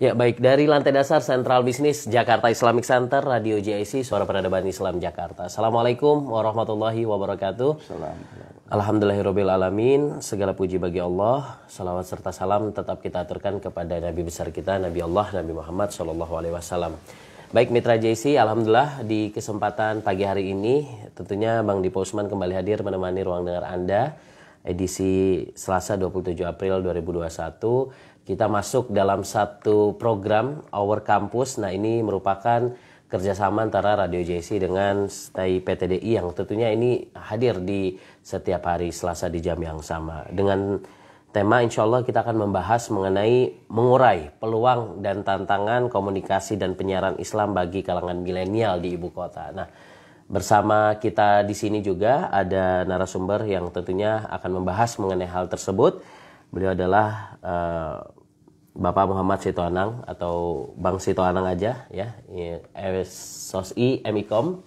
Ya, baik, dari lantai dasar Sentral Bisnis Jakarta Islamic Center, Radio JIC, Suara Peradaban Islam Jakarta. Assalamualaikum warahmatullahi wabarakatuh. Alhamdulillahirabbil alamin. Segala puji bagi Allah. Salawat serta salam tetap kita aturkan kepada Nabi besar kita, Nabi Allah, Nabi Muhammad SAW. Baik mitra JIC, alhamdulillah di kesempatan pagi hari ini tentunya Bang Dipo Usman kembali hadir menemani ruang dengar Anda edisi Selasa 27 April 2021. Kita masuk dalam satu program Our Campus. Nah, ini merupakan kerjasama antara Radio JIC dengan STAI PTDI yang tentunya ini hadir di setiap hari Selasa di jam yang sama. Dengan tema insya Allah kita akan membahas mengenai mengurai peluang dan tantangan komunikasi dan penyiaran Islam bagi kalangan milenial di ibu kota. Nah, bersama kita di sini juga ada narasumber yang tentunya akan membahas mengenai hal tersebut. Beliau adalah Bapak Muhammad Sitoanang atau Bang Sitoanang aja ya, SOSI MIKOM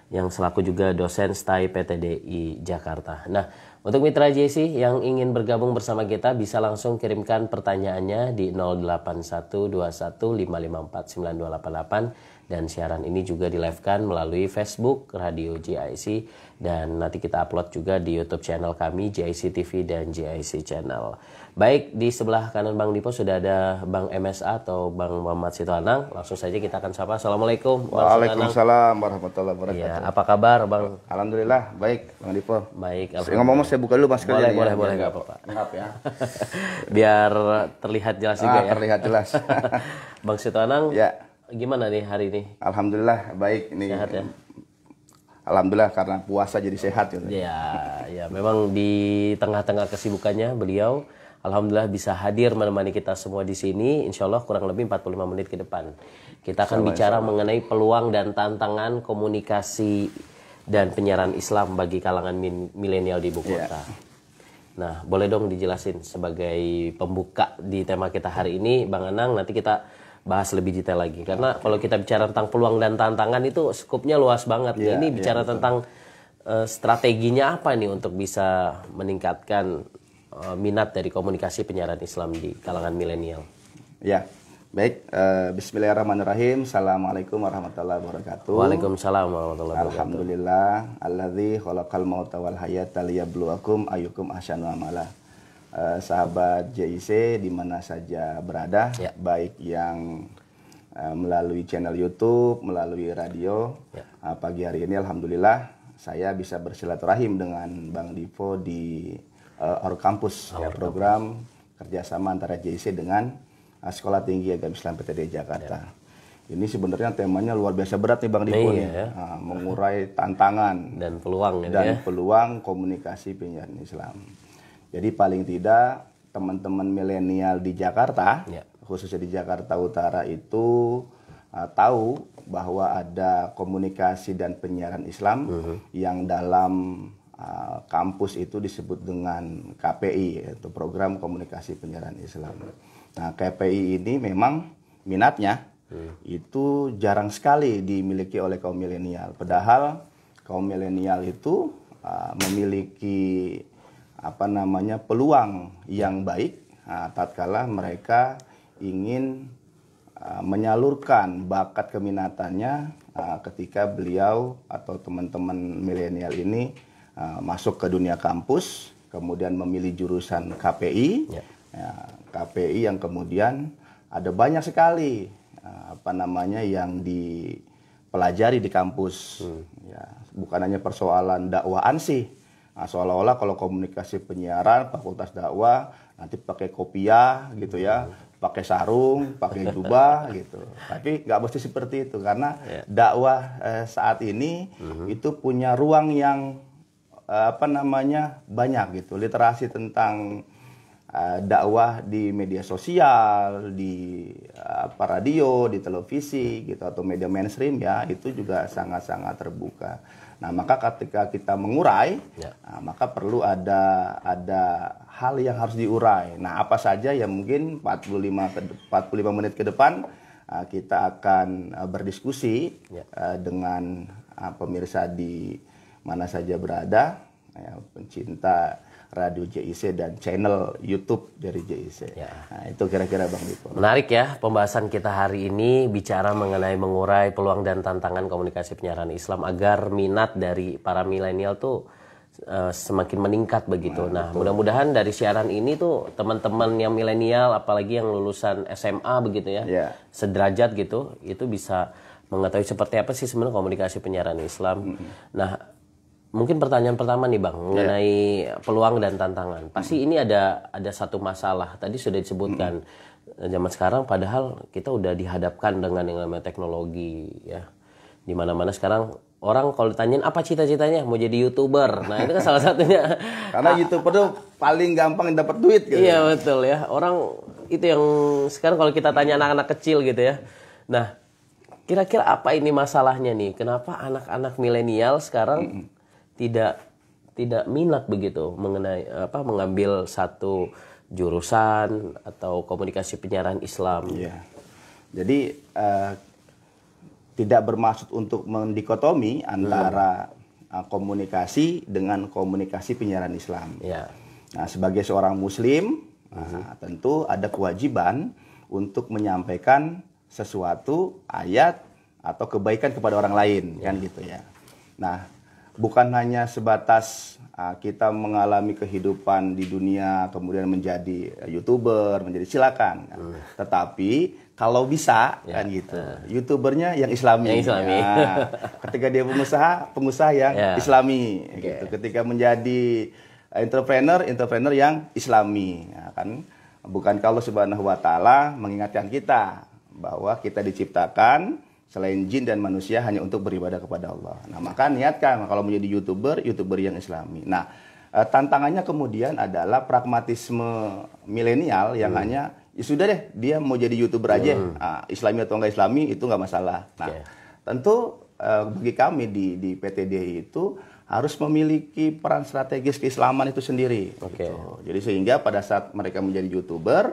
yang selaku juga dosen STAI PTDI Jakarta. Nah, untuk mitra JC yang ingin bergabung bersama kita bisa langsung kirimkan pertanyaannya di 081215549288 dan siaran ini juga di-live-kan melalui Facebook Radio JIC dan nanti kita upload juga di YouTube channel kami JIC TV dan JIC Channel. Baik, di sebelah kanan Bang Dipo sudah ada Bang MSA atau Bang Muhammad Sitoanang. Langsung saja kita akan sapa. Assalamualaikum. Waalaikumsalam warahmatullahi wabarakatuh. Ya, apa kabar Bang? Alhamdulillah, baik Bang Dipo. Baik, ngomong saya buka dulu Mas boleh, boleh, nggak apa-apa. Maaf ya. Biar terlihat jelas juga ya. Terlihat jelas. Bang Sitoanang, ya. Gimana nih hari ini? Alhamdulillah baik ini. Sehat ya? Alhamdulillah karena puasa jadi sehat gitu. Ya, memang di tengah-tengah kesibukannya beliau alhamdulillah bisa hadir menemani kita semua di sini. Insya Allah kurang lebih 45 menit ke depan. Kita akan bicara mengenai peluang dan tantangan komunikasi dan penyiaran Islam bagi kalangan milenial di ibu kota. Nah, boleh dong dijelasin sebagai pembuka di tema kita hari ini, Bang Anang, nanti kita bahas lebih detail lagi. Karena kalau kita bicara tentang peluang dan tantangan itu skupnya luas banget. Ini bicara tentang strateginya apa nih untuk bisa meningkatkan minat dari komunikasi penyiaran Islam di kalangan milenial. Ya, baik. Bismillahirrahmanirrahim. Assalamualaikum warahmatullahi wabarakatuh. Waalaikumsalam warahmatullahi wabarakatuh. Alhamdulillah, alladzi khalaqal mauta wal hayata liyabluwakum ayyukum ahsanu amala. Sahabat JIC di mana saja berada, baik yang melalui channel YouTube, melalui radio. Pagi hari ini alhamdulillah saya bisa bersilaturahim dengan Bang Dipo di Our Campus, program kerjasama antara JIC dengan Sekolah Tinggi Agama Islam PTDI Jakarta. Ini sebenarnya temanya luar biasa berat nih Bang Dipo nih, mengurai tantangan dan peluang peluang komunikasi penyiaran Islam. Jadi paling tidak teman-teman milenial di Jakarta, khususnya di Jakarta Utara itu tahu bahwa ada komunikasi dan penyiaran Islam yang dalam kampus itu disebut dengan KPI, yaitu Program Komunikasi Penyiaran Islam. Nah, KPI ini memang minatnya itu jarang sekali dimiliki oleh kaum milenial. Padahal kaum milenial itu memiliki peluang yang baik tatkala mereka ingin menyalurkan bakat keminatannya ketika beliau atau teman-teman milenial ini masuk ke dunia kampus, kemudian memilih jurusan KPI, KPI yang kemudian ada banyak sekali yang dipelajari di kampus. Bukan hanya persoalan dakwaan sih. Seolah-olah kalau komunikasi penyiaran, fakultas dakwah nanti pakai kopiah gitu ya, pakai sarung, pakai jubah gitu. Tapi nggak mesti seperti itu karena dakwah saat ini itu punya ruang yang banyak gitu. Literasi tentang dakwah di media sosial, di radio, di televisi gitu atau media mainstream ya, itu juga sangat-sangat terbuka. Nah, maka ketika kita mengurai, maka perlu ada hal yang harus diurai. Nah, apa saja yang mungkin 45 menit ke depan kita akan berdiskusi dengan pemirsa di mana saja berada, pencinta Radio JIC dan channel YouTube dari JIC. Ya. Nah, itu kira-kira Bang Dipo. Menarik ya pembahasan kita hari ini bicara mengenai mengurai peluang dan tantangan komunikasi penyiaran Islam agar minat dari para milenial tuh semakin meningkat begitu. Nah, mudah-mudahan dari siaran ini tuh teman-teman yang milenial, apalagi yang lulusan SMA begitu ya, sederajat gitu, itu bisa mengetahui seperti apa sih sebenarnya komunikasi penyiaran Islam. Nah, mungkin pertanyaan pertama nih Bang mengenai peluang dan tantangan. Pasti ini ada satu masalah. Tadi sudah disebutkan zaman sekarang, padahal kita udah dihadapkan dengan yang namanya teknologi ya. Di mana-mana sekarang orang kalau ditanyain apa cita-citanya mau jadi YouTuber. Nah, itu kan salah satunya. Karena YouTuber tuh paling gampang dapat duit gitu. Iya, betul ya. Orang itu yang sekarang kalau kita tanya anak-anak kecil gitu ya. Nah, kira-kira apa ini masalahnya nih? Kenapa anak-anak milenial sekarang tidak minat begitu mengenai mengambil satu jurusan atau komunikasi penyiaran Islam? Iya. Jadi tidak bermaksud untuk mendikotomi antara komunikasi dengan komunikasi penyiaran Islam. Ya. Nah, sebagai seorang Muslim, tentu ada kewajiban untuk menyampaikan sesuatu ayat atau kebaikan kepada orang lain, kan gitu ya. Nah, bukan hanya sebatas kita mengalami kehidupan di dunia kemudian menjadi YouTuber, menjadi silakan, kan. Tetapi kalau bisa kan gitu, YouTubernya yang Islami. Nah, ketika dia pengusaha yang Islami, gitu. Ketika menjadi entrepreneur yang Islami, ya kan. Bukan kalau Subhanahu wa Ta'ala mengingatkan kita bahwa kita diciptakan selain jin dan manusia hanya untuk beribadah kepada Allah. Nah, maka niatkan kalau menjadi YouTuber yang Islami. Nah, tantangannya kemudian adalah pragmatisme milenial yang hanya ya sudah deh, dia mau jadi YouTuber aja, Islami atau enggak Islami itu enggak masalah. Nah, tentu bagi kami di PTDI itu harus memiliki peran strategis keislaman itu sendiri. Gitu. Jadi sehingga pada saat mereka menjadi YouTuber,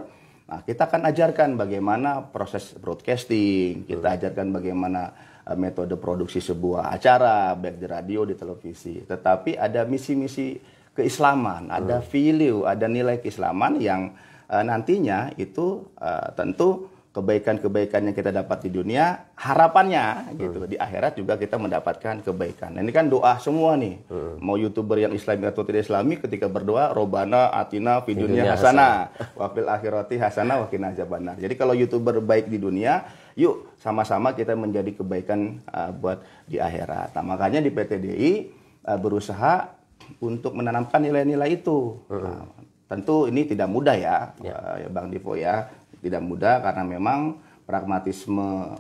nah kita akan ajarkan bagaimana proses broadcasting, kita ajarkan bagaimana metode produksi sebuah acara, baik di radio, di televisi. Tetapi ada misi-misi keislaman, ada value, ada nilai keislaman yang nantinya itu tentu kebaikan-kebaikan yang kita dapat di dunia, harapannya gitu di akhirat juga kita mendapatkan kebaikan. Nah, ini kan doa semua nih. Mau YouTuber yang Islami atau tidak Islami ketika berdoa Robbana atina fid dunya hasanah wa fil akhirati hasanah wa qina adzabannar. Jadi kalau YouTuber baik di dunia, yuk sama-sama kita menjadi kebaikan buat di akhirat. Nah, makanya di PTDI berusaha untuk menanamkan nilai-nilai itu. Nah, tentu ini tidak mudah ya Bang Dipo ya. Tidak mudah karena memang pragmatisme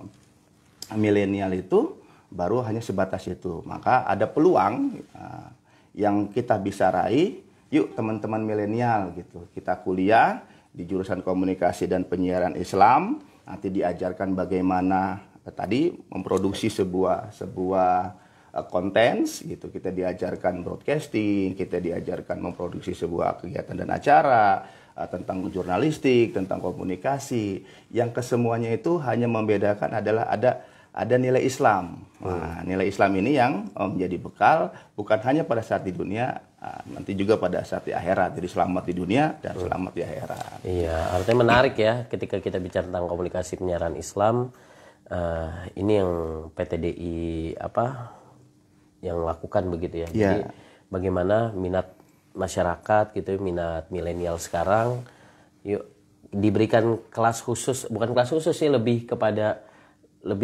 milenial itu baru hanya sebatas itu. Maka ada peluang yang kita bisa raih. Yuk teman-teman milenial gitu. Kita kuliah di jurusan komunikasi dan penyiaran Islam. Nanti diajarkan bagaimana tadi memproduksi sebuah konten gitu. Kita diajarkan broadcasting, kita diajarkan memproduksi sebuah kegiatan dan acara, tentang jurnalistik, tentang komunikasi. Yang kesemuanya itu hanya membedakan adalah ada nilai Islam. Nah, nilai Islam ini yang menjadi bekal bukan hanya pada saat di dunia, nanti juga pada saat di akhirat. Jadi selamat di dunia dan selamat di akhirat. Iya, artinya menarik ya ketika kita bicara tentang komunikasi penyiaran Islam. Ini yang PTDI yang lakukan begitu ya. Jadi bagaimana minat masyarakat gitu, minat milenial sekarang, yuk diberikan kelas khusus, bukan kelas khusus sih, lebih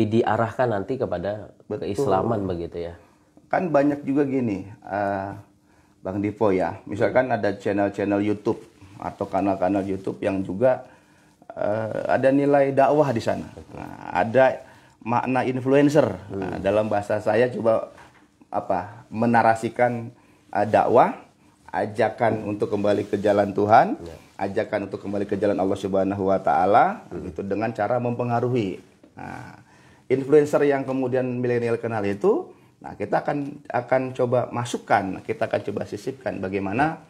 diarahkan nanti kepada keislaman begitu ya. Kan banyak juga gini, Bang Dipo ya, misalkan ada channel-channel YouTube atau kanal-kanal YouTube yang juga ada nilai dakwah di sana. Nah, ada makna influencer. Nah, dalam bahasa saya coba menarasikan dakwah, ajakan untuk kembali ke jalan Tuhan, ajakan untuk kembali ke jalan Allah Subhanahu wa Ta'ala, itu dengan cara mempengaruhi. Nah, influencer yang kemudian milenial kenal itu, nah kita akan coba masukkan, kita akan coba sisipkan bagaimana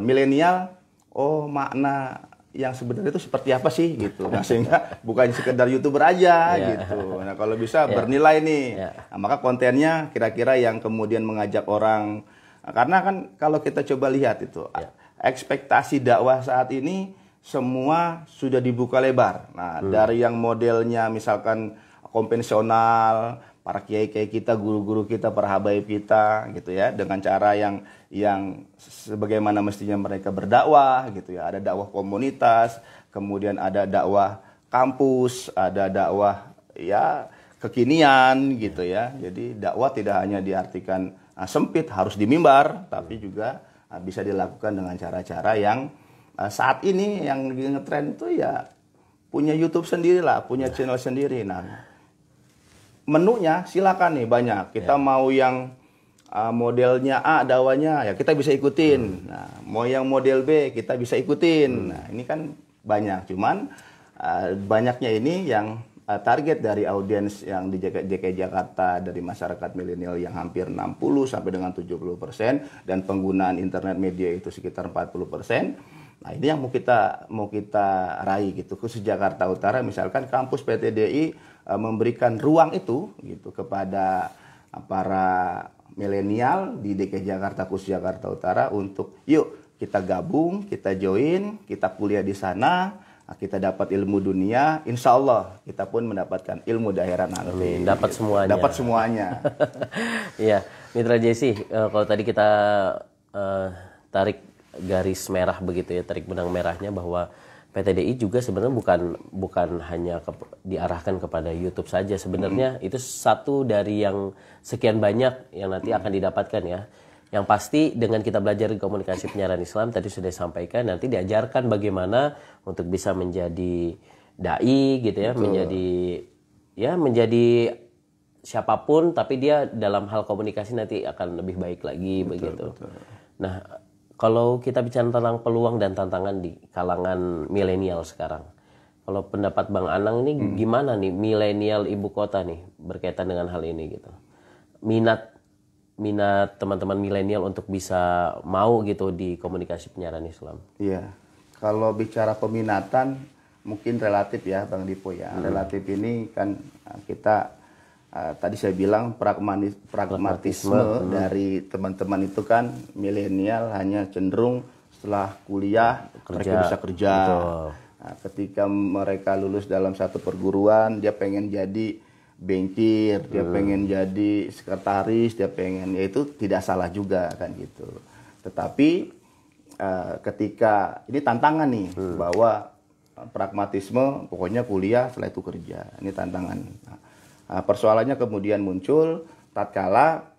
milenial, makna yang sebenarnya itu seperti apa sih gitu. Nah, sehingga bukan sekedar YouTuber aja gitu. Nah, kalau bisa bernilai nih. Nah, maka kontennya kira-kira yang kemudian mengajak orang. Karena kan kalau kita coba lihat itu ekspektasi dakwah saat ini semua sudah dibuka lebar. Nah, dari yang modelnya misalkan konvensional, para kiai-kiai kita, guru-guru kita, para habaib kita gitu ya, dengan cara yang sebagaimana mestinya mereka berdakwah gitu ya. Ada dakwah komunitas, kemudian ada dakwah kampus, ada dakwah ya kekinian gitu ya. Jadi dakwah tidak hanya diartikan sempit harus di mimbar, tapi juga bisa dilakukan dengan cara-cara yang saat ini yang ngetren itu ya punya YouTube sendiri lah, punya channel sendiri. Nah, menunya silakan nih banyak. Kita mau yang modelnya A dakwanya ya kita bisa ikutin. Nah, mau yang model B kita bisa ikutin. Nah, ini kan banyak. Cuman banyaknya ini yang target dari audiens yang di DKI Jakarta dari masyarakat milenial yang hampir 60 sampai dengan 70% dan penggunaan internet media itu sekitar 40%. Nah, ini yang mau kita raih gitu. Khusus Jakarta Utara misalkan kampus PTDI memberikan ruang itu gitu kepada para milenial di DKI Jakarta khusus Jakarta Utara untuk yuk kita gabung, kita join, kita kuliah di sana. Kita dapat ilmu dunia, insya Allah kita pun mendapatkan ilmu di akhirat nanti. Amin. Dapat semuanya. Dapat semuanya. Iya, Mitra Jesse, kalau tadi kita tarik garis merah begitu ya, tarik benang merahnya bahwa PTDI juga sebenarnya bukan hanya diarahkan kepada YouTube saja. Sebenarnya itu satu dari yang sekian banyak yang nanti akan didapatkan ya. Yang pasti dengan kita belajar di komunikasi penyiaran Islam tadi sudah disampaikan, nanti diajarkan bagaimana untuk bisa menjadi dai gitu ya, menjadi siapapun tapi dia dalam hal komunikasi nanti akan lebih baik lagi begitu. Nah, kalau kita bicara tentang peluang dan tantangan di kalangan milenial sekarang. Kalau pendapat Bang Anang ini gimana nih milenial ibu kota nih berkaitan dengan hal ini gitu. Minat teman-teman milenial untuk bisa mau gitu di komunikasi penyiaran Islam. Iya. Kalau bicara peminatan mungkin relatif ya Bang Dipo ya. Relatif ini kan kita tadi saya bilang pragmatisme dari teman-teman itu kan milenial hanya cenderung setelah kuliah mereka bisa kerja. Nah, ketika mereka lulus dalam satu perguruan dia pengen jadi bankir, dia pengen jadi sekretaris, dia pengen, ya itu tidak salah juga kan gitu. Tetapi ketika ini tantangan nih bahwa pragmatisme pokoknya kuliah setelah itu kerja, ini tantangan. Persoalannya kemudian muncul tatkala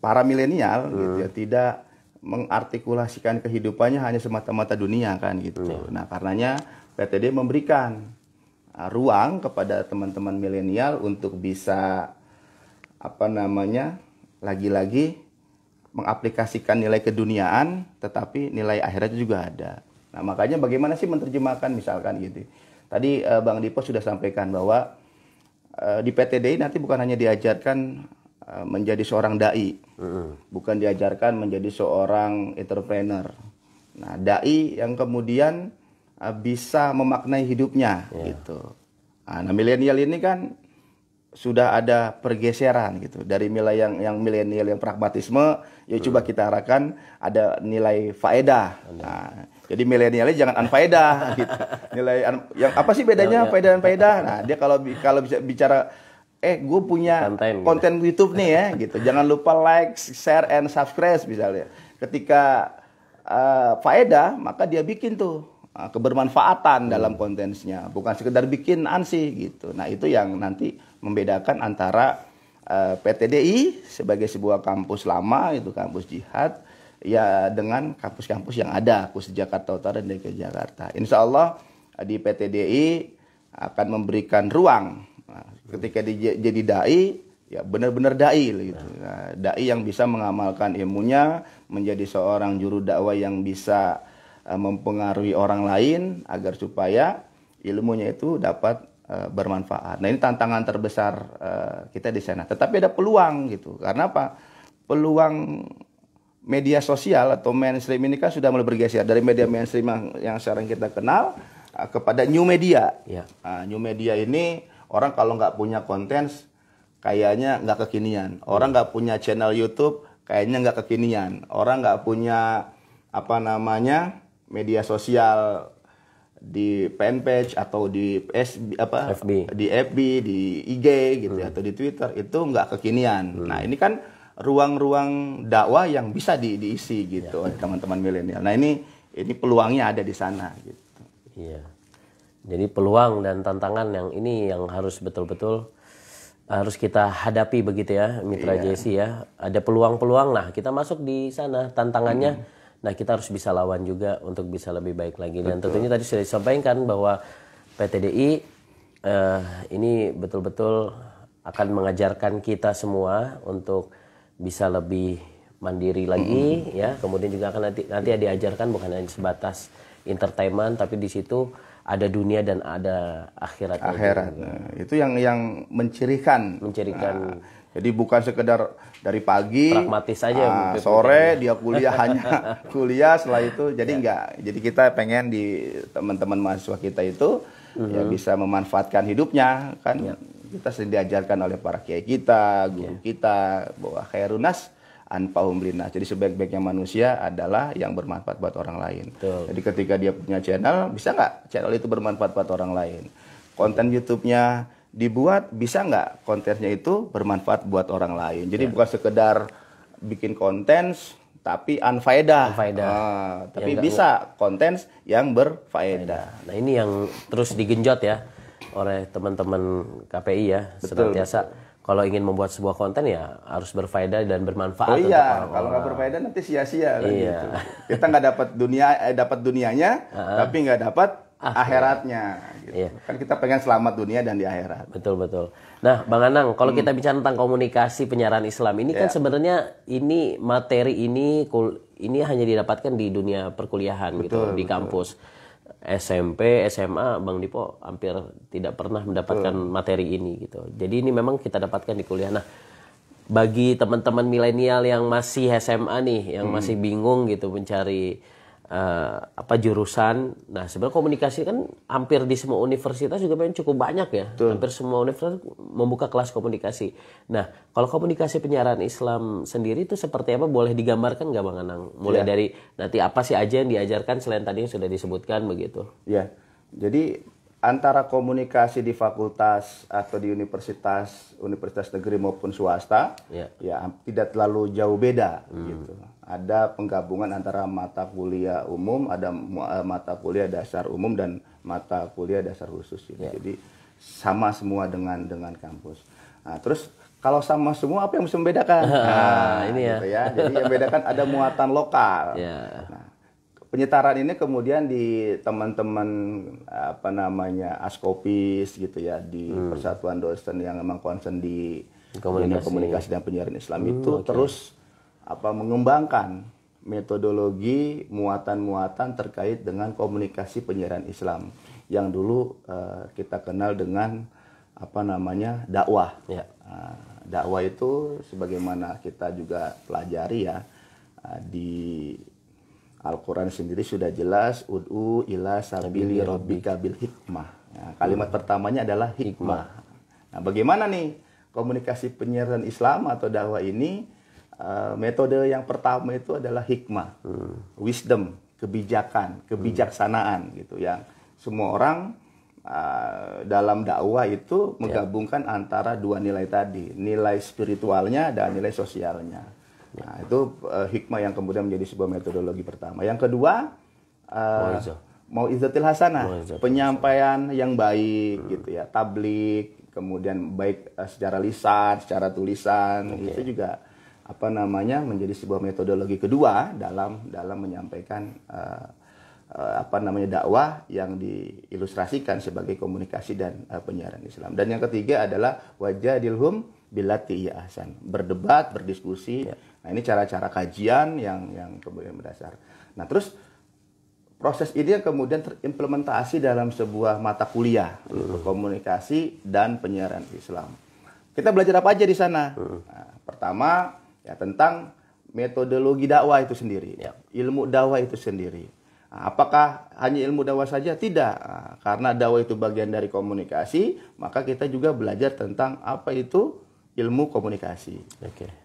para milenial gitu ya tidak mengartikulasikan kehidupannya hanya semata-mata dunia kan gitu. Nah, karenanya PTD memberikan ruang kepada teman-teman milenial untuk bisa lagi-lagi mengaplikasikan nilai keduniaan tetapi nilai akhiratnya juga ada. Nah, makanya bagaimana sih menerjemahkan misalkan gitu. Tadi Bang Dipo sudah sampaikan bahwa di PTDI nanti bukan hanya diajarkan menjadi seorang dai, bukan diajarkan menjadi seorang entrepreneur. Nah, dai yang kemudian bisa memaknai hidupnya gitu. Nah, milenial ini kan sudah ada pergeseran gitu dari nilai yang milenial yang pragmatisme, ya coba kita arahkan ada nilai faedah. Nah, jadi milenialnya jangan unfaedah gitu. Nilai yang apa sih bedanya faedah dan faedah? Nah, dia kalau bisa bicara gue punya konten YouTube nih ya gitu. Jangan lupa like, share and subscribe misalnya. Ketika faedah maka dia bikin tuh kebermanfaatan dalam kontennya, bukan sekedar bikin ansih gitu. Nah, itu yang nanti membedakan antara PTDI sebagai sebuah kampus lama itu kampus jihad ya dengan kampus-kampus yang ada khusus Jakarta Utara dan DKI Jakarta. Insya Allah di PTDI akan memberikan ruang ketika jadi dai ya benar-benar dai gitu. Nah, dai yang bisa mengamalkan ilmunya menjadi seorang juru dakwah yang bisa mempengaruhi orang lain agar supaya ilmunya itu dapat bermanfaat. Nah, ini tantangan terbesar kita di sana. Tetapi ada peluang gitu. Karena apa? Peluang media sosial atau mainstream ini kan sudah mulai bergeser dari media mainstream yang sekarang kita kenal kepada new media. Nah, new media ini orang kalau nggak punya konten kayaknya nggak kekinian. Orang nggak punya channel YouTube kayaknya nggak kekinian. Orang nggak punya media sosial di fanpage atau di FB. di FB, di IG gitu atau di Twitter itu nggak kekinian. Nah, ini kan ruang-ruang dakwah yang bisa diisi gitu oleh teman-teman milenial. Nah, ini peluangnya ada di sana gitu. Iya. Jadi peluang dan tantangan yang ini yang harus betul-betul harus kita hadapi begitu ya, Mitra JC ya. Ada peluang-peluang, nah kita masuk di sana. Tantangannya, nah kita harus bisa lawan juga untuk bisa lebih baik lagi. Dan tentunya tadi sudah disampaikan bahwa PTDI ini betul-betul akan mengajarkan kita semua untuk bisa lebih mandiri lagi ya. Kemudian juga akan nanti diajarkan bukan hanya sebatas entertainment, tapi di situ ada dunia dan ada akhirat. Nah, itu yang mencirikan. Nah, jadi bukan sekedar dari pagi pragmatis saja, sore dia kuliah hanya kuliah, setelah itu jadi enggak. Jadi kita pengen di teman-teman mahasiswa kita itu ya bisa memanfaatkan hidupnya kan. Kita sering diajarkan oleh para kiai kita, guru kita bahwa khairunas anfa'uhum linnas. Jadi sebaik-baiknya manusia adalah yang bermanfaat buat orang lain. Betul. Jadi ketika dia punya channel, bisa nggak channel itu bermanfaat buat orang lain? Konten YouTube-nya dibuat, bisa nggak kontennya itu bermanfaat buat orang lain? Jadi bukan sekedar bikin konten tapi unfaedah. Tapi bisa konten yang berfaedah. Nah, ini yang terus digenjot ya oleh teman-teman KPI ya. Senantiasa kalau ingin membuat sebuah konten ya harus berfaedah dan bermanfaat. Oh iya, kalau nggak berfaedah nanti sia-sia kan gitu. Kita nggak dapat dunianya, tapi nggak dapat akhiratnya. Gitu. Kan kita pengen selamat dunia dan di akhirat. Betul. Nah, Bang Anang, kalau kita bicara tentang komunikasi penyiaran Islam ini kan sebenarnya ini materi ini hanya didapatkan di dunia perkuliahan gitu, di kampus. SMP, SMA, Bang Dipo hampir tidak pernah mendapatkan materi ini gitu. Jadi ini memang kita dapatkan di kuliah. Nah, bagi teman-teman milenial yang masih SMA nih, yang masih bingung gitu mencari jurusan. Nah, sebenarnya komunikasi kan hampir di semua universitas juga memang cukup banyak ya. Hampir semua universitas membuka kelas komunikasi. Nah, kalau komunikasi penyiaran Islam sendiri itu seperti apa? Boleh digambarkan nggak Bang Anang? Mulai dari nanti apa sih aja yang diajarkan selain tadi yang sudah disebutkan begitu? Ya, jadi antara komunikasi di fakultas atau di universitas negeri maupun swasta, ya tidak terlalu jauh beda gitu. Ada penggabungan antara mata kuliah umum, ada mata kuliah dasar umum dan mata kuliah dasar khusus. Gitu. Jadi sama semua dengan kampus. Nah, terus kalau sama semua apa yang bisa membedakan? Ini gitu ya. Jadi yang membedakan ada muatan lokal. Nah, penyetaraan ini kemudian di teman-teman askopis gitu ya, di persatuan dosen yang memang concern di komunikasi dan penyiaran Islam itu terus mengembangkan metodologi muatan-muatan terkait dengan komunikasi penyiaran Islam yang dulu kita kenal dengan dakwah. Dakwah itu sebagaimana kita juga pelajari ya, di Al-Quran sendiri sudah jelas ud'u ila sabili rabbika bil hikmah. Nah, kalimat pertamanya adalah hikmah. Nah, bagaimana nih komunikasi penyiaran Islam atau dakwah ini? Metode yang pertama itu adalah hikmah, wisdom, kebijaksanaan gitu, yang semua orang dalam dakwah itu menggabungkan antara dua nilai tadi, nilai spiritualnya dan nilai sosialnya. Nah, itu hikmah yang kemudian menjadi sebuah metodologi pertama. Yang kedua, mau'izatil hasanah, penyampaian yang baik gitu ya, tablik, kemudian baik secara lisan, secara tulisan, itu juga menjadi sebuah metodologi kedua dalam menyampaikan dakwah yang diilustrasikan sebagai komunikasi dan penyiaran Islam. Dan yang ketiga adalah wajadilhum billati hiya ahsan, berdebat, berdiskusi. Nah, ini cara-cara kajian yang kemudian berdasar. Nah, terus proses ini yang kemudian terimplementasi dalam sebuah mata kuliah, komunikasi dan penyiaran Islam. Kita belajar apa aja di sana? Nah, pertama ya tentang metodologi dakwah itu sendiri, ilmu dakwah itu sendiri. Nah, apakah hanya ilmu dakwah saja? Tidak. Nah, karena dakwah itu bagian dari komunikasi, maka kita juga belajar tentang apa itu ilmu komunikasi.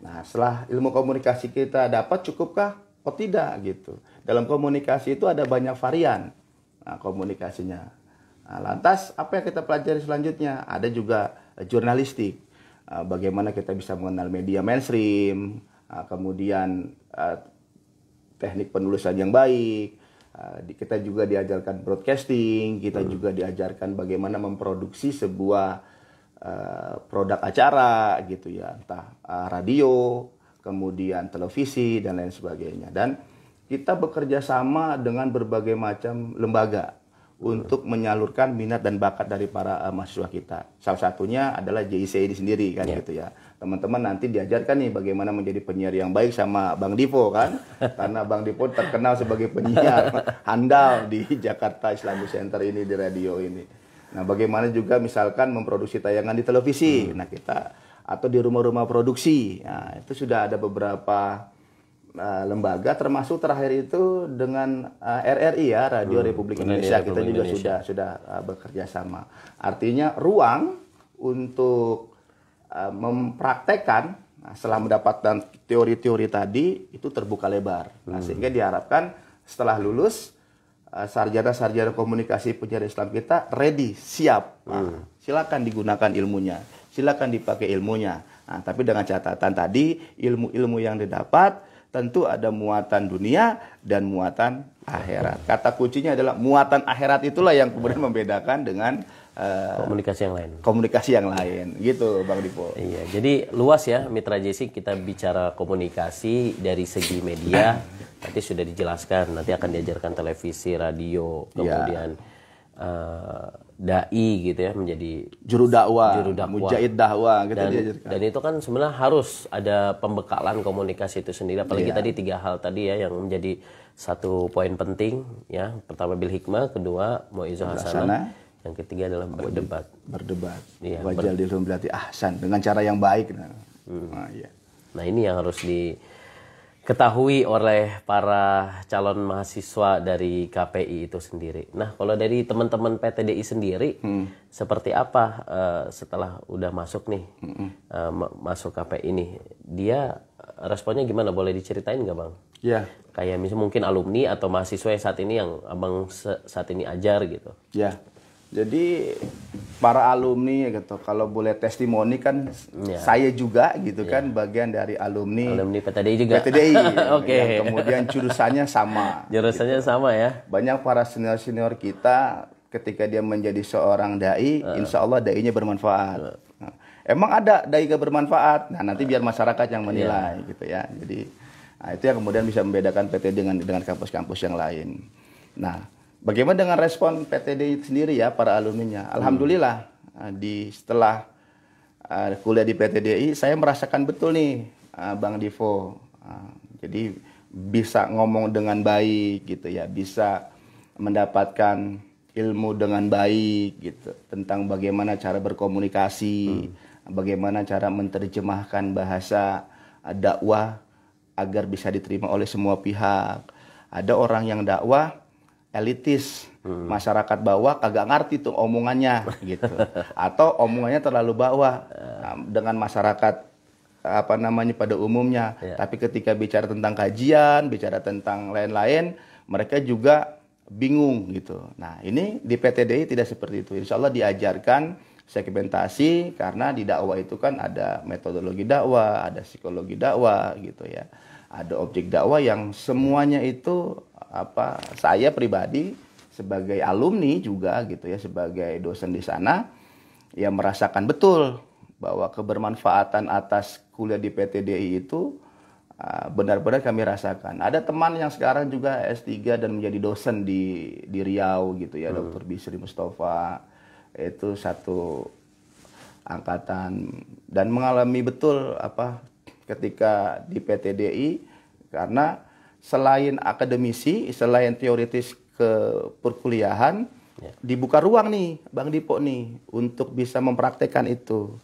Nah, setelah ilmu komunikasi kita dapat, cukupkah Oh tidak gitu. Dalam komunikasi itu ada banyak varian komunikasinya. Nah, lantas apa yang kita pelajari selanjutnya? Ada juga jurnalistik. Bagaimana kita bisa mengenal media mainstream, kemudian teknik penulisan yang baik. Kita juga diajarkan broadcasting, kita juga diajarkan bagaimana memproduksi sebuah produk acara gitu ya, entah radio, kemudian televisi dan lain sebagainya. Dan kita bekerja sama dengan berbagai macam lembaga untuk menyalurkan minat dan bakat dari para mahasiswa kita. Salah satunya adalah JIC ini sendiri kan gitu ya. Teman-teman nanti diajarkan nih bagaimana menjadi penyiar yang baik sama Bang Dipo kan. Karena Bang Dipo terkenal sebagai penyiar handal di Jakarta Islamic Center ini, di radio ini. Nah, bagaimana juga misalkan memproduksi tayangan di televisi. Nah, kita atau di rumah-rumah produksi. Nah, itu sudah ada beberapa lembaga, termasuk terakhir itu dengan RRI ya, Radio Republik Indonesia. Kita juga sudah bekerja sama. Artinya ruang untuk mempraktekkan setelah mendapatkan teori-teori tadi itu terbuka lebar. Nah, sehingga diharapkan setelah lulus sarjana-sarjana komunikasi penyiar Islam kita ready, siap. Nah, silakan digunakan ilmunya, silakan dipakai ilmunya. Nah, tapi dengan catatan tadi ilmu-ilmu yang didapat tentu ada muatan dunia dan muatan akhirat. Kata kuncinya adalah muatan akhirat, itulah yang kemudian membedakan dengan komunikasi yang lain. Komunikasi yang lain, gitu Bang Dipo. Iya, jadi luas ya Mitra JC, kita bicara komunikasi dari segi media, nanti sudah dijelaskan, nanti akan diajarkan televisi, radio, kemudian dai gitu ya, menjadi juru dakwah, mujahid dakwah gitu diajarkan. Dan itu kan sebenarnya harus ada pembekalan komunikasi itu sendiri, apalagi tadi 3 hal tadi ya yang menjadi satu poin penting ya. Pertama bil hikmah, kedua mau'izah hasanah, yang ketiga adalah berdebat. Iya, wajadilhum billati ahsan, dengan cara yang baik. Nah, ini yang harus diketahui oleh para calon mahasiswa dari KPI itu sendiri. Nah, kalau dari teman-teman PTDI sendiri, seperti apa setelah udah masuk nih, masuk KPI ini, dia responnya gimana? Boleh diceritain nggak, Bang? Ya. Kayak misalnya mungkin alumni atau mahasiswa yang saat ini yang Abang saat ini ajar gitu. Ya. Jadi para alumni gitu, kalau boleh testimoni kan saya juga gitu kan bagian dari alumni PTDI juga. PTDI. Oke. Yang kemudian jurusannya sama. Jurusannya gitu. Sama ya. Banyak para senior-senior kita ketika dia menjadi seorang dai, insya Allah dai-nya bermanfaat. Nah, emang ada dai gak bermanfaat? Nah, nanti biar masyarakat yang menilai gitu ya. Jadi itu yang kemudian bisa membedakan PT dengan kampus-kampus yang lain. Nah, bagaimana dengan respon PTDI sendiri ya, para alumninya? Alhamdulillah, setelah kuliah di PTDI, saya merasakan betul nih, Bang Divo. Jadi bisa ngomong dengan baik gitu ya, bisa mendapatkan ilmu dengan baik gitu, tentang bagaimana cara berkomunikasi, bagaimana cara menerjemahkan bahasa dakwah agar bisa diterima oleh semua pihak. Ada orang yang dakwah elitis, masyarakat bawah kagak ngerti tuh omongannya gitu, atau omongannya terlalu bawah dengan masyarakat pada umumnya. Tapi ketika bicara tentang kajian, bicara tentang lain-lain, mereka juga bingung gitu. Nah, ini di PTDI tidak seperti itu. Insya Allah diajarkan segmentasi, karena di dakwah itu kan ada metodologi dakwah, ada psikologi dakwah gitu ya, ada objek dakwah yang semuanya itu saya pribadi sebagai alumni juga gitu ya, sebagai dosen di sana ya merasakan betul bahwa kebermanfaatan atas kuliah di PTDI itu benar-benar kami rasakan. Ada teman yang sekarang juga S3 dan menjadi dosen di Riau gitu ya, Dr. Bisri Mustafa, itu satu angkatan dan mengalami betul ketika di PTDI, karena selain akademisi, selain teoritis ke perkuliahan, dibuka ruang nih Bang Dipo nih untuk bisa mempraktekkan itu.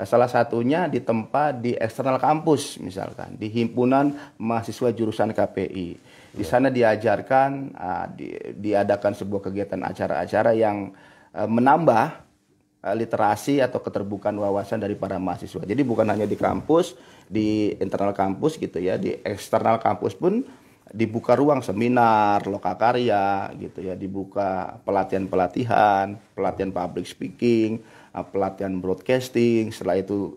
Salah satunya ditempa di eksternal kampus, misalkan di himpunan mahasiswa jurusan KPI. Di sana diajarkan, diadakan sebuah kegiatan acara-acara yang menambah literasi atau keterbukaan wawasan dari para mahasiswa. Jadi bukan hanya di kampus, di internal kampus gitu ya, di eksternal kampus pun dibuka ruang seminar, lokakarya gitu ya, dibuka pelatihan-pelatihan, pelatihan public speaking, pelatihan broadcasting, setelah itu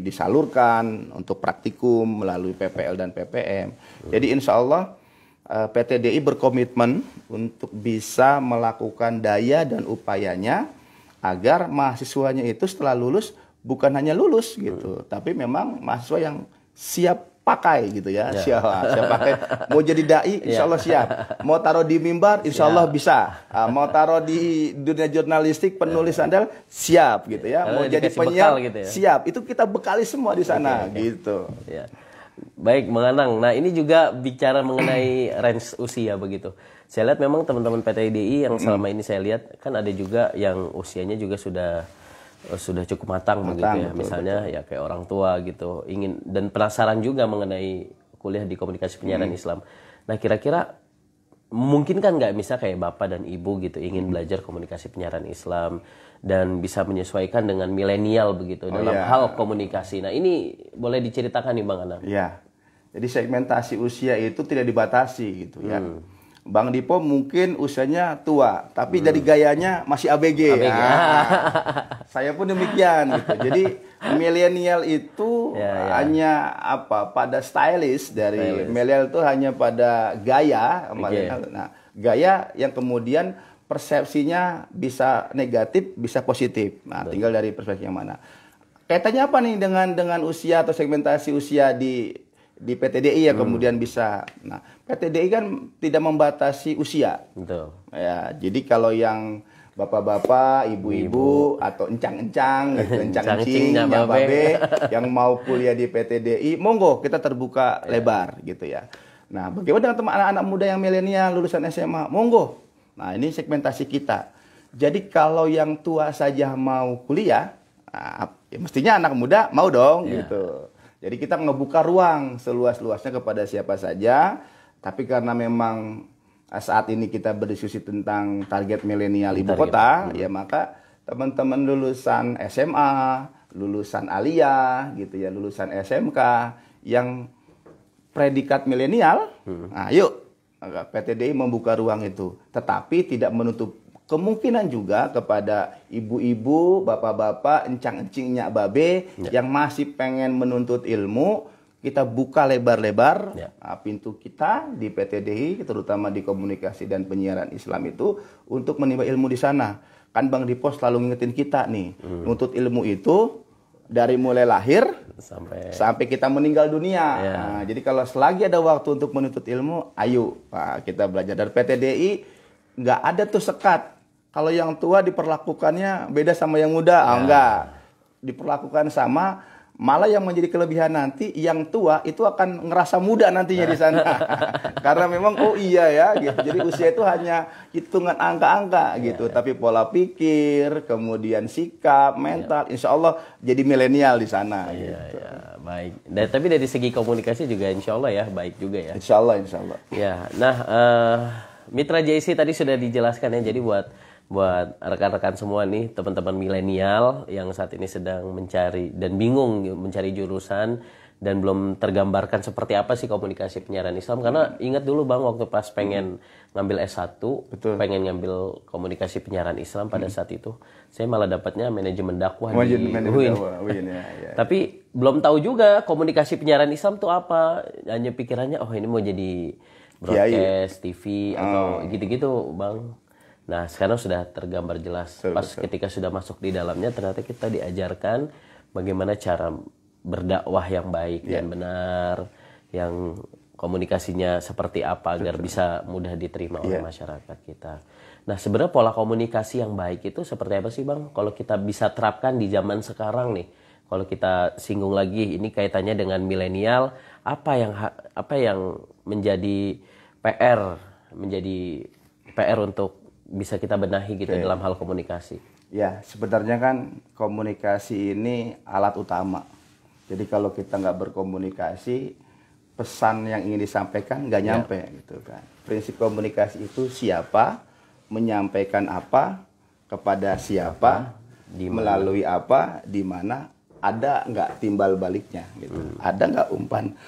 disalurkan untuk praktikum melalui PPL dan PPM. Jadi insya Allah PTDI berkomitmen untuk bisa melakukan daya dan upayanya agar mahasiswanya itu setelah lulus bukan hanya lulus gitu, tapi memang mahasiswa yang siap pakai gitu ya, siap pakai. Mau jadi dai, insya Allah siap. Mau taruh di mimbar, insya Allah bisa. Mau taruh di dunia jurnalistik, penulis andal, siap gitu ya. Mau jadi penyiar, gitu ya? Siap. Itu kita bekali semua di sana, gitu. Ya. Baik, Bang Anang. Nah, ini juga bicara mengenai range usia begitu. Saya lihat memang teman-teman PTDI yang selama ini saya lihat kan ada juga yang usianya juga sudah cukup matang begitu ya, betul, misalnya betul. Ya kayak orang tua gitu, ingin dan penasaran juga mengenai kuliah di komunikasi penyiaran Islam. Nah, kira-kira memungkinkan nggak misal kayak bapak dan ibu gitu ingin belajar komunikasi penyiaran Islam dan bisa menyesuaikan dengan milenial begitu dalam hal komunikasi. Nah, ini boleh diceritakan nih Bang Anang? Iya. Jadi segmentasi usia itu tidak dibatasi gitu ya. Bang Dipo mungkin usianya tua, tapi dari gayanya masih ABG. Saya pun demikian gitu. Jadi milenial itu hanya pada stylish, dari milenial itu hanya pada gaya. Nah, gaya yang kemudian persepsinya bisa negatif, bisa positif. Nah, tinggal dari perspektif yang mana. Kaitannya apa nih dengan usia atau segmentasi usia di PTDI ya kemudian bisa. Nah, PTDI kan tidak membatasi usia. Betul. Ya, jadi kalau yang bapak-bapak, ibu-ibu atau encang-encang gitu, encang-encing, babe yang mau kuliah di PTDI, monggo kita terbuka lebar gitu ya. Nah, bagaimana dengan teman anak-anak muda yang milenial lulusan SMA? Monggo. Nah, ini segmentasi kita. Jadi kalau yang tua saja mau kuliah, ya mestinya anak muda mau dong gitu. Jadi kita ngebuka ruang seluas-luasnya kepada siapa saja. Tapi karena memang saat ini kita berdiskusi tentang target milenial ibu kota, ya maka teman-teman lulusan SMA, lulusan aliyah, gitu ya, lulusan SMK yang predikat milenial, nah yuk PTDI membuka ruang itu. Tetapi tidak menutup kemungkinan juga kepada ibu-ibu, bapak-bapak, encang-encing, nyak babe yang masih pengen menuntut ilmu, kita buka lebar-lebar pintu kita di PTDI, terutama di komunikasi dan penyiaran Islam itu untuk menimba ilmu di sana. Kan Bang Dipo selalu ngingetin kita nih, nuntut ilmu itu dari mulai lahir sampai kita meninggal dunia. Nah, jadi kalau selagi ada waktu untuk menuntut ilmu, ayo kita belajar. Dari PTDI nggak ada tuh sekat. Kalau yang tua diperlakukannya beda sama yang muda, enggak. Diperlakukan sama. Malah yang menjadi kelebihan nanti, yang tua itu akan ngerasa muda nantinya di sana. Karena memang oh iya ya gitu. Jadi usia itu hanya hitungan angka-angka gitu. Tapi pola pikir, kemudian sikap, mental, insya Allah jadi milenial di sana. Gitu. Baik. Tapi dari segi komunikasi juga insya Allah ya baik juga ya. Insya Allah, insya Allah. Ya, nah Mitra JC tadi sudah dijelaskan ya. Jadi buat rekan-rekan semua nih, teman-teman milenial yang saat ini sedang mencari dan bingung mencari jurusan dan belum tergambarkan seperti apa sih komunikasi penyiaran Islam. Karena ingat dulu Bang, waktu pas pengen ngambil S1, pengen ngambil komunikasi penyiaran Islam pada saat itu, saya malah dapatnya manajemen dakwah di UIN. Tapi belum tahu juga komunikasi penyiaran Islam tuh apa. Hanya pikirannya, oh ini mau jadi broadcast, TV, atau gitu-gitu Bang. Nah, sekarang sudah tergambar jelas. Ketika sudah masuk di dalamnya, ternyata kita diajarkan bagaimana cara berdakwah yang baik dan benar, yang komunikasinya seperti apa agar bisa mudah diterima oleh masyarakat kita. Nah, sebenarnya pola komunikasi yang baik itu seperti apa sih Bang? Kalau kita bisa terapkan di zaman sekarang nih, kalau kita singgung lagi, ini kaitannya dengan milenial, apa yang menjadi PR untuk bisa kita benahi gitu dalam hal komunikasi. Ya, sebenarnya kan komunikasi ini alat utama. Jadi kalau kita nggak berkomunikasi, pesan yang ingin disampaikan nggak nyampe gitu kan. Prinsip komunikasi itu siapa, menyampaikan apa, kepada siapa, melalui apa, di mana, ada nggak timbal baliknya gitu. Ada nggak umpan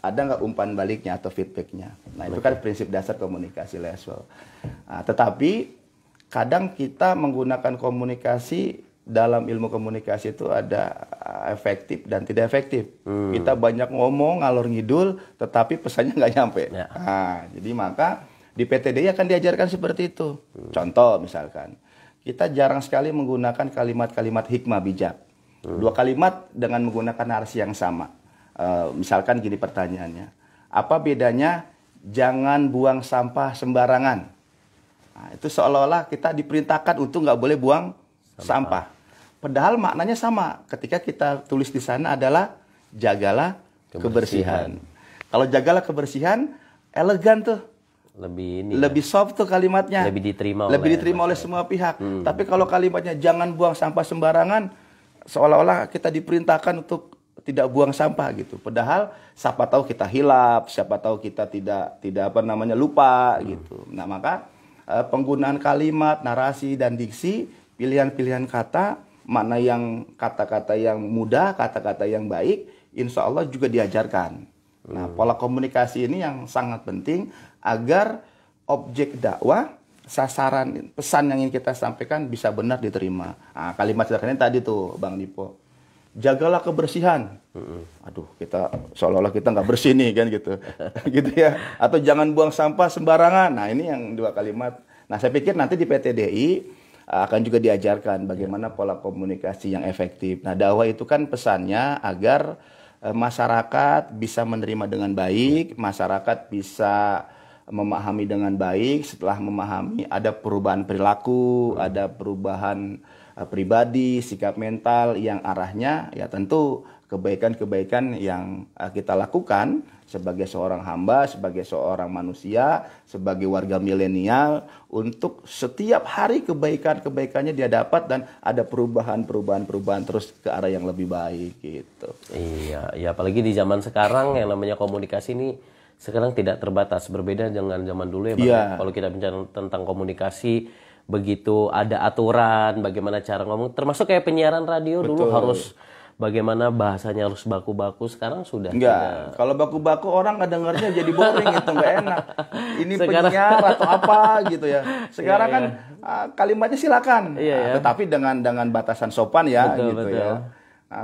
ada nggak umpan baliknya atau feedbacknya. Nah itu kan prinsip dasar komunikasi level. Nah, tetapi kadang kita menggunakan komunikasi, dalam ilmu komunikasi itu ada efektif dan tidak efektif. Kita banyak ngomong ngalor ngidul, tetapi pesannya nggak nyampe. Ya. Nah, jadi maka di PTDI akan diajarkan seperti itu. Contoh misalkan, kita jarang sekali menggunakan kalimat-kalimat hikmah bijak. Dua kalimat dengan menggunakan narasi yang sama. Misalkan gini pertanyaannya, apa bedanya jangan buang sampah sembarangan? Nah, itu seolah-olah kita diperintahkan untuk nggak boleh buang sampah. Padahal maknanya sama. Ketika kita tulis di sana adalah jagalah kebersihan. Kalau jagalah kebersihan, elegan tuh. Lebih soft tuh kalimatnya. Lebih diterima oleh semua pihak. Tapi kalau kalimatnya jangan buang sampah sembarangan, seolah-olah kita diperintahkan untuk tidak buang sampah gitu. Padahal siapa tahu kita hilap, siapa tahu kita tidak lupa gitu. Nah, maka penggunaan kalimat, narasi, dan diksi, pilihan-pilihan kata, mana yang kata-kata yang mudah, kata-kata yang baik, insya Allah juga diajarkan. Nah, pola komunikasi ini yang sangat penting agar objek dakwah, sasaran, pesan yang ingin kita sampaikan bisa benar diterima. Nah, kalimat sederhananya tadi tuh, Bang Dipo. Jagalah kebersihan. Aduh, kita seolah-olah kita nggak bersih nih kan gitu. Gitu ya. Atau jangan buang sampah sembarangan. Nah, ini yang dua kalimat. Nah, saya pikir nanti di PTDI akan juga diajarkan bagaimana pola komunikasi yang efektif. Nah, dakwah itu kan pesannya agar masyarakat bisa menerima dengan baik, masyarakat bisa memahami dengan baik. Setelah memahami, ada perubahan perilaku, ada perubahan pribadi, sikap mental yang arahnya ya tentu kebaikan-kebaikan yang kita lakukan sebagai seorang hamba, sebagai seorang manusia, sebagai warga milenial, untuk setiap hari kebaikan-kebaikannya dia dapat dan ada perubahan terus ke arah yang lebih baik gitu. Iya, ya apalagi di zaman sekarang yang namanya komunikasi ini sekarang tidak terbatas, berbeda dengan zaman dulu ya Bang. Iya. Kalau kita bicara tentang komunikasi, begitu ada aturan bagaimana cara ngomong, termasuk kayak penyiaran radio. Betul. Dulu harus bagaimana bahasanya harus baku-baku, sekarang sudah enggak. Kalau baku-baku orang nggak dengarnya jadi boring gitu, nggak enak. Ini sekarang, penyiar atau apa gitu ya. Sekarang kan kalimatnya silakan, tetapi dengan batasan sopan ya. Betul, gitu betul. Ya.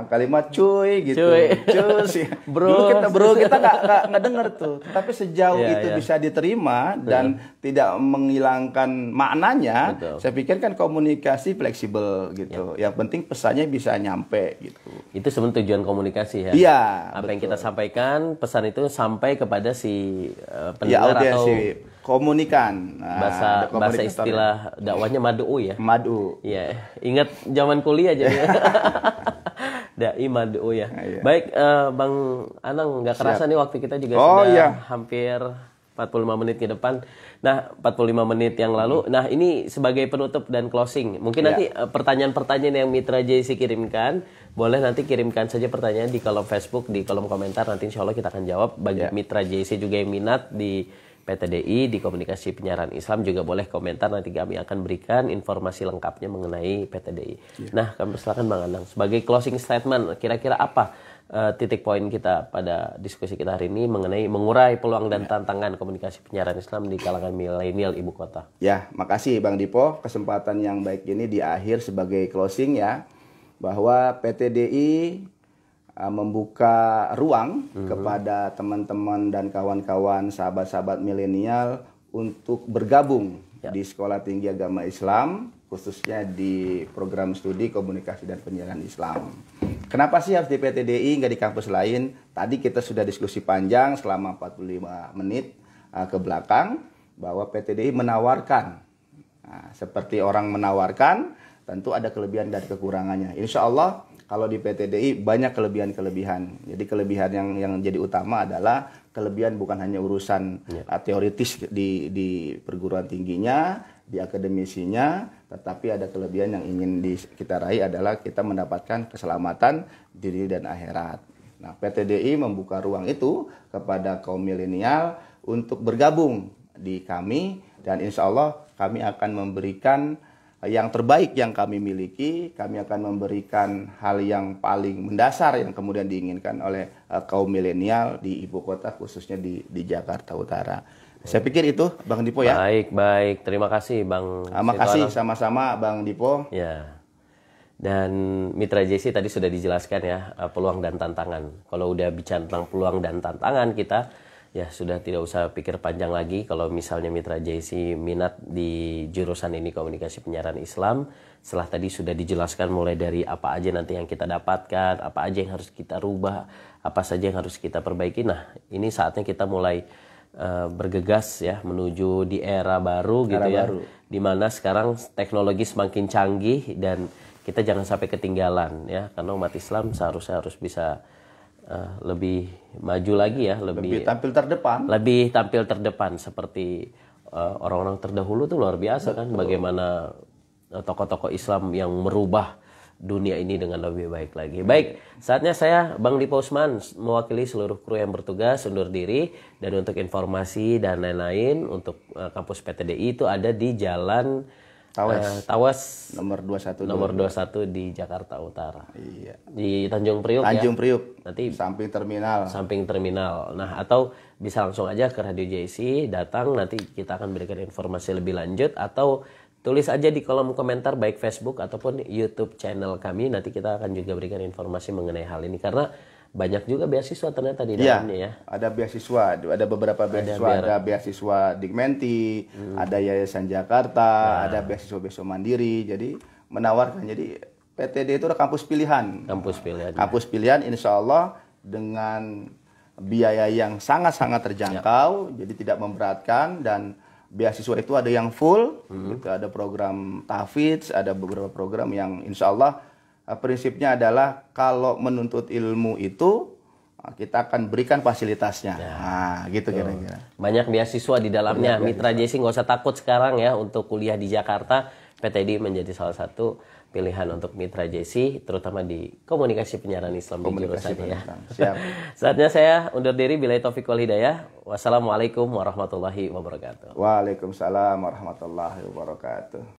Kalimat cuy gitu, cus, bro kita nggak dengar tuh. Tapi sejauh itu bisa diterima dan tidak menghilangkan maknanya, saya pikir kan komunikasi fleksibel gitu. Yang penting pesannya bisa nyampe gitu. Itu sebenarnya tujuan komunikasi ya. Iya. Apa yang kita sampaikan, pesan itu sampai kepada si pendengar atau komunikan. Nah, bahasa istilah dakwahnya mad'u ya. Mad'u. Iya, ingat zaman kuliah jadi. Dai mad'u ya. Baik, Bang Anang, nggak kerasa nih waktu kita juga sudah hampir 45 menit ke depan. Nah, 45 menit yang lalu. Nah, ini sebagai penutup dan closing. Mungkin nanti pertanyaan-pertanyaan yang Mitra JC kirimkan, boleh nanti kirimkan saja pertanyaan di kolom Facebook, di kolom komentar. Nanti insya Allah kita akan jawab. Bagi Mitra JC juga yang minat di PTDI, di Komunikasi Penyiaran Islam, juga boleh komentar. Nanti kami akan berikan informasi lengkapnya mengenai PTDI. Nah, kami persilakan Bang Anang. Sebagai closing statement, kira-kira apa titik poin kita pada diskusi kita hari ini mengenai mengurai peluang dan tantangan komunikasi penyiaran Islam di kalangan milenial ibu kota? Ya, makasih Bang Dipo. Kesempatan yang baik ini di akhir sebagai closing ya, bahwa PTDI membuka ruang kepada teman-teman dan kawan-kawan sahabat-sahabat milenial untuk bergabung di Sekolah Tinggi Agama Islam, khususnya di program studi komunikasi dan penyiaran Islam. Kenapa sih harus di PTDI, nggak di kampus lain? Tadi kita sudah diskusi panjang selama 45 menit ke belakang, bahwa PTDI menawarkan. Nah, seperti orang menawarkan, tentu ada kelebihan dan kekurangannya. Insya Allah kalau di PTDI banyak kelebihan-kelebihan. Jadi kelebihan yang jadi utama adalah kelebihan bukan hanya urusan teoritis di perguruan tingginya, di akademisinya, tetapi ada kelebihan yang ingin kita raih adalah kita mendapatkan keselamatan diri dan akhirat. Nah, PTDI membuka ruang itu kepada kaum milenial untuk bergabung di kami, dan insya Allah kami akan memberikan yang terbaik yang kami miliki, kami akan memberikan hal yang paling mendasar yang kemudian diinginkan oleh kaum milenial di ibu kota, khususnya di Jakarta Utara. Saya pikir itu, Bang Dipo ya. Baik. Terima kasih, Bang. Makasih sama-sama, Bang Dipo. Ya. Dan Mitra JC tadi sudah dijelaskan ya, peluang dan tantangan. Kalau udah bicara tentang peluang dan tantangan kita, ya sudah tidak usah pikir panjang lagi. Kalau misalnya Mitra JC minat di jurusan ini komunikasi penyiaran Islam, setelah tadi sudah dijelaskan mulai dari apa aja nanti yang kita dapatkan, apa aja yang harus kita rubah, apa saja yang harus kita perbaiki. Nah, ini saatnya kita mulai bergegas ya menuju di era baru gitu ya. Di mana sekarang teknologi semakin canggih dan kita jangan sampai ketinggalan ya, karena umat Islam seharusnya harus bisa lebih maju lagi ya, lebih tampil terdepan seperti orang-orang terdahulu tuh luar biasa. Betul. Kan bagaimana tokoh-tokoh Islam yang merubah dunia ini dengan lebih baik lagi. Baik, saatnya saya Bang Dipo Usman mewakili seluruh kru yang bertugas undur diri, dan untuk informasi dan lain-lain untuk kampus PTDI itu ada di Jalan Tawes nomor 21 di Jakarta Utara. Iya. Di Tanjung Priuk nanti samping terminal. Nah, atau bisa langsung aja ke Radio JC, datang, nanti kita akan berikan informasi lebih lanjut, atau tulis aja di kolom komentar baik Facebook ataupun YouTube channel kami, nanti kita akan juga berikan informasi mengenai hal ini, karena banyak juga beasiswa ternyata di dalamnya ya. Ada beasiswa, ada beberapa beasiswa, ada beasiswa Digmenti, ada Yayasan Jakarta, ada beasiswa mandiri. Jadi menawarkan, jadi PTD itu ada kampus pilihan. Kampus pilihan insya Allah dengan biaya yang sangat-sangat terjangkau, jadi tidak memberatkan, dan beasiswa itu ada yang full, gitu, ada program tahfidz, ada beberapa program yang insya Allah prinsipnya adalah kalau menuntut ilmu itu kita akan berikan fasilitasnya. Nah, gitu kira-kira. Banyak beasiswa di dalamnya. Mitra JC nggak usah takut sekarang ya untuk kuliah di Jakarta. PTD menjadi salah satu pilihan untuk Mitra JC, terutama di komunikasi penyiaran Islam di jurusannya ya. Siap. Saatnya saya undur diri. Billahi taufiq wal hidayah. Wassalamualaikum warahmatullahi wabarakatuh. Waalaikumsalam warahmatullahi wabarakatuh.